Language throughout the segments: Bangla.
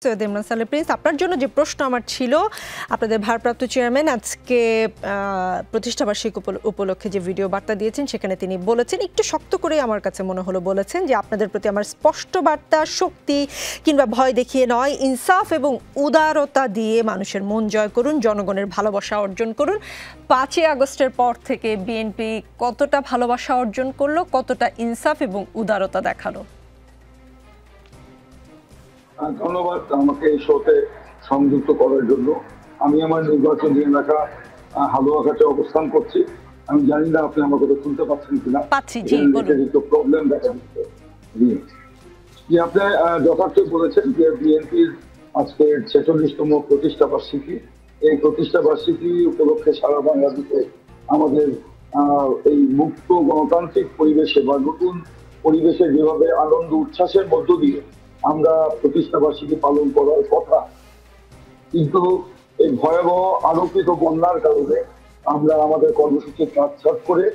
সৈয়দ ইমরান সালেহ প্রিন্স, আপনার জন্য যে প্রশ্ন আমার ছিল, আপনাদের ভারপ্রাপ্ত চেয়ারম্যান আজকে প্রতিষ্ঠাবার্ষিকী উপলক্ষে যে ভিডিও বার্তা দিয়েছেন সেখানে তিনি বলেছেন, একটু শক্ত করে আমার কাছে মনে হলো বলেছেন যে আপনাদের প্রতি আমার স্পষ্ট বার্তা, শক্তি কিংবা ভয় দেখিয়ে নয়, ইনসাফ এবং উদারতা দিয়ে মানুষের মন জয় করুন, জনগণের ভালোবাসা অর্জন করুন। 5ই আগস্টের পর থেকে বিএনপি কতটা ভালোবাসা অর্জন করলো, কতটা ইনসাফ এবং উদারতা দেখালো? ধন্যবাদ আমাকে এই শোতে সংযুক্ত করার জন্য। আমি আমার নির্বাচন এলাকা হালুয়াঘাটে অবস্থান করছি। আমি জানি না আপনি আমার কথা শুনতে পাচ্ছেন কিনা। প্রবলেম দেখা দিচ্ছে। আপনি যথার্থ বলেছেন যে বিএনপির আজকে 46তম প্রতিষ্ঠা বার্ষিকী। এই প্রতিষ্ঠা বার্ষিকী উপলক্ষে সারা বাংলাদেশে আমাদের এই মুক্ত গণতান্ত্রিক পরিবেশে বা নতুন পরিবেশে যেভাবে আনন্দ উচ্ছ্বাসের মধ্য দিয়ে আমরা প্রতিষ্ঠা বার্ষিকী পালন করার কথা, কিন্তু এই ভয়াবহ আলোকিত বন্যার কারণে আমরা আমাদের কর্মসূচি কাটছাট করে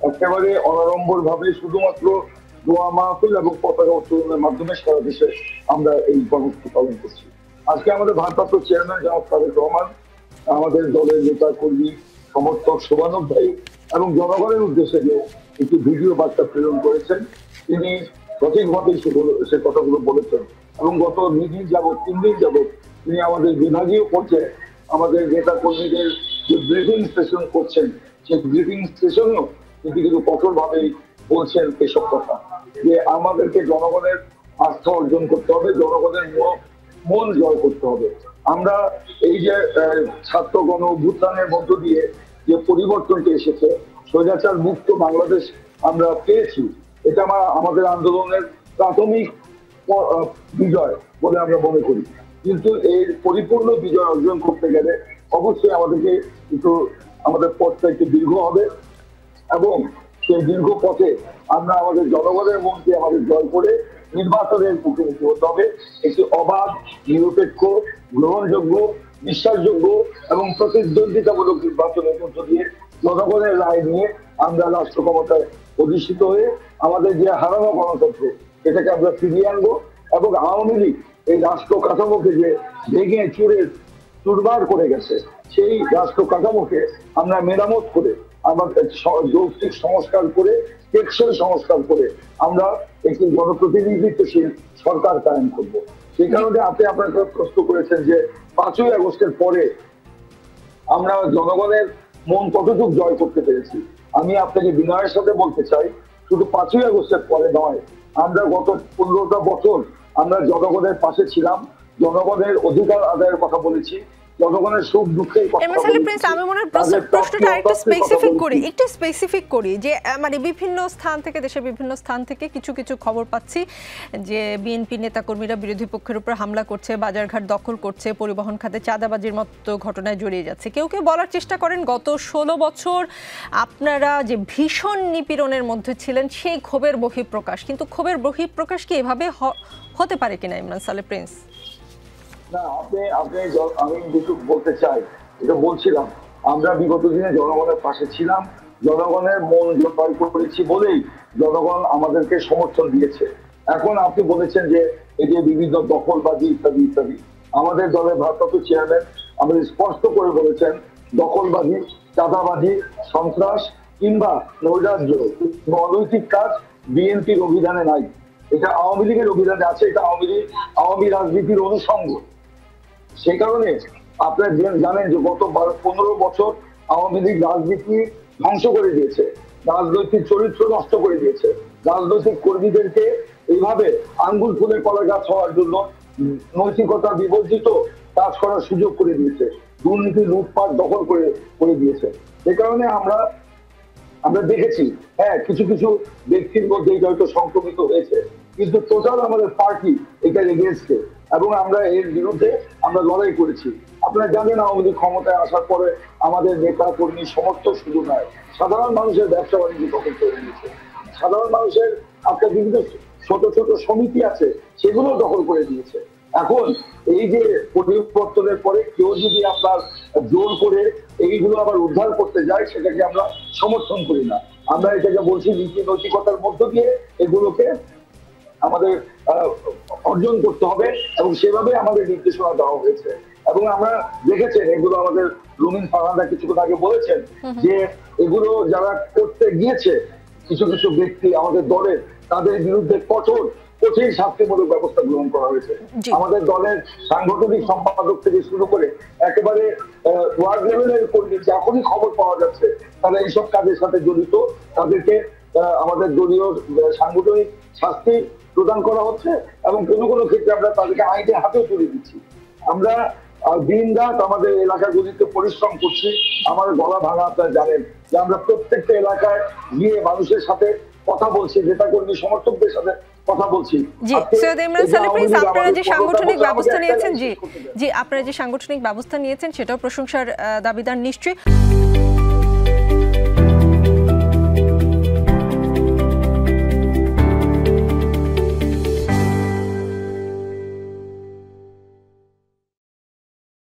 একেবারে অনাড়ম্বর ভাবে শুধুমাত্র দোয়া মাহফিল এবং পতাকা উত্তোলনের মাধ্যমে সারা দেশে আমরা এই কর্মসূচি পালন করছি। আজকে আমাদের ভারপ্রাপ্ত চেয়ারম্যান জনাব তারেক রহমান আমাদের দলের নেতা কর্মী সমর্থক শুভানুধ্যায়ী এবং জনগণের উদ্দেশ্যে যে একটি ভিডিও বার্তা প্রেরণ করেছেন, তিনি সঠিকভাবে সে কথাগুলো বলেছেন এবং গত 2 দিন যাবৎ 3 দিন যাবৎ তিনি আমাদের বিভাগীয় পর্যায়ে আমাদের নেতা কর্মীদের যে ব্রিফিং সেশন করছেন, সেই ব্রিফিং সেশনেও তিনি কিন্তু কঠোরভাবেই বলছেন এসব কথা, যে আমাদেরকে জনগণের আস্থা অর্জন করতে হবে, জনগণের মন জয় করতে হবে। আমরা এই যে ছাত্র গণ অভ্যুত্থানের মধ্য দিয়ে যে পরিবর্তনটি এসেছে, স্বৈরাচার মুক্ত বাংলাদেশ আমরা পেয়েছি, এটা আমাদের আন্দোলনের প্রাথমিক বিজয় বলে আমরা মনে করি। কিন্তু এই পরিপূর্ণ বিজয় অর্জন করতে গেলে অবশ্যই আমাদেরকে একটু আমাদের পথটা একটু দীর্ঘ হবে এবং সেই দীর্ঘ পথে আমরা আমাদের জনগণের মনকে আমাদের জয় করে নির্বাচনের মুখোমুখি হতে হবে। একটি অবাধ, নিরপেক্ষ, গ্রহণযোগ্য, বিশ্বাসযোগ্য এবং প্রতিদ্বন্দ্বিতামূলক নির্বাচনের মধ্য দিয়ে জনগণের রায় নিয়ে আমরা রাষ্ট্র ক্ষমতায় অধিষ্ঠিত হয়ে আমাদের যে হারানো গণতন্ত্র এটাকে আমরা ফিরিয়ে আনবো এবং আওয়ামী লীগ এই রাষ্ট্র কাঠামোকে যে ভেঙে চুরে চুরমার করে গেছে, সেই রাষ্ট্র কাঠামোকে আমরা মেরামত করে আমাদের যৌক্তিক সংস্কার করে, টেকসই সংস্কার করে আমরা একটি জনপ্রতিনিধিত্বশীল সরকার কায়েম করব। সেই কারণে আপনি আপনার প্রশ্ন করেছেন যে 5ই আগস্টের পরে আমরা জনগণের মন কতটুকু জয় করতে পেরেছি। আমি আপনাকে বিনয়ের সাথে বলতে চাই, শুধু 5ই আগস্টের পরে নয়, আমরা গত 15টা বছর আমরা জনগণের পাশে ছিলাম, জনগণের অধিকার আদায়ের কথা বলেছি, জনগণের সুখ দুঃখের কথা বলেছি। আমি মনে হয় প্রশ্নটা একটু স্পেসিফিক করি যে মানে বিভিন্ন স্থান থেকে, দেশের বিভিন্ন স্থান থেকে কিছু কিছু খবর পাচ্ছি যে বিএনপি নেতাকর্মীরা বিরোধী পক্ষের উপর হামলা করছে, বাজারঘাট দখল করছে, পরিবহন খাতে চাঁদাবাজির মতো ঘটনায় জড়িয়ে যাচ্ছে। কেউ কেউ বলার চেষ্টা করেন গত 16 বছর আপনারা যে ভীষণ নিপীড়নের মধ্যে ছিলেন সেই ক্ষোভের বহিঃপ্রকাশ, কিন্তু ক্ষোভের বহিঃপ্রকাশ কি এভাবে হতে পারে কিনা ইমরান সালেহ প্রিন্স? না, আমি যেটুকু বলতে চাই এটা বলছিলাম, আমরা বিগত দিনে জনগণের পাশে ছিলাম, জনগণের মন জয় করেছি বলেই জনগণ আমাদেরকে সমর্থন দিয়েছে। এখন আপনি বলেছেন যে এই যে বিভিন্ন দখলবাজি ইত্যাদি ইত্যাদি, আমাদের দলের ভারপ্রাপ্ত চেয়ারম্যান আমাদের স্পষ্ট করে বলেছেন দখলবাজি, চাঁদাবাজি, সন্ত্রাস কিংবা নৈরাজ্য অনৈতিক কাজ বিএনপির অভিধানে নাই, এটা আওয়ামী লীগের অভিধানে আছে, এটা আওয়ামী রাজনীতির অনুষঙ্গ। সেই কারণে আপনারা জানেন যে গত 15 বছর আওয়ামী লীগ রাজনীতি ধ্বংস করে দিয়েছে, রাজনৈতিক চরিত্র নষ্ট করে দিয়েছে, রাজনৈতিক কর্মীদেরকে এইভাবে আঙ্গুল ফুলে কলা গাছ হওয়ার জন্য নৈতিকতা বিবর্জিত কাজ করার সুযোগ করে দিয়েছে, দুর্নীতি লুটপাট দখল করে দিয়েছে। সে কারণে আমরা দেখেছি, হ্যাঁ, কিছু কিছু ব্যক্তির মধ্যে এটা হয়তো সংক্রমিত হয়েছে, কিন্তু টোটাল আমাদের পার্টি এটার এগেইনস্টে এবং আমরা এর বিরুদ্ধে আমরা লড়াই করেছি। আপনারা জানেন আওয়ামী লীগ ক্ষমতায় আসার পরে আমাদের নেতা কর্মী সমর্থক শুধু নয়, সাধারণ মানুষের ব্যবসা বাণিজ্য দখল করে নিয়েছে, সাধারণ মানুষের আপনার বিভিন্ন ছোট ছোট সমিতি আছে সেগুলো দখল করে দিয়েছে। এখন এই যে পরিবর্তনের পরে কেউ যদি আপনার জোর করে এইগুলো আবার উদ্ধার করতে যায়, সেটাকে আমরা সমর্থন করি না। আমরা এটাকে বলছি নীতি নৈতিকতার মধ্য দিয়ে এগুলোকে আমাদের অর্জন করতে হবে এবং সেভাবে আমাদের নির্দেশনা দেওয়া হয়েছে। এবং আমরা দেখেছেন এগুলো আমাদের রুমিন ফারহানা কিছুক্ষণ আগে বলেছেন যে এগুলো যারা করতে গিয়েছে কিছু কিছু ব্যক্তি আমাদের দলের, তাদের বিরুদ্ধে কঠিন শাস্তিমূলক ব্যবস্থা গ্রহণ করা হয়েছে। আমাদের দলের সাংগঠনিক সম্পাদক থেকে শুরু করে একেবারে ওয়ার্ড লেভেলের কর্মী যখনই খবর পাওয়া যাচ্ছে তারা এইসব কাজের সাথে জড়িত, তাদেরকে আমাদের দলীয় সাংগঠনিক শাস্তি প্রদান করা হচ্ছে এবং কোনো কোনো ক্ষেত্রে আমরা তাদেরকে আইনে হাতেও তুলে দিচ্ছি। আমরা দিন রাত আমাদের এলাকাগুলিতে পরিশ্রম করছি। আমার গলা ভাঙা আপনারা জানেন যে আমরা প্রত্যেকটা এলাকায় গিয়ে মানুষের সাথে কথা বলছি, নেতা কর্মী সমর্থকদের সাথে কথা বলছি। আপনারা যে সাংগঠনিক ব্যবস্থা নিয়েছেন, আপনারা যে সাংগঠনিক ব্যবস্থা নিয়েছেন সেটাও প্রশংসার দাবিদার নিশ্চয়ই।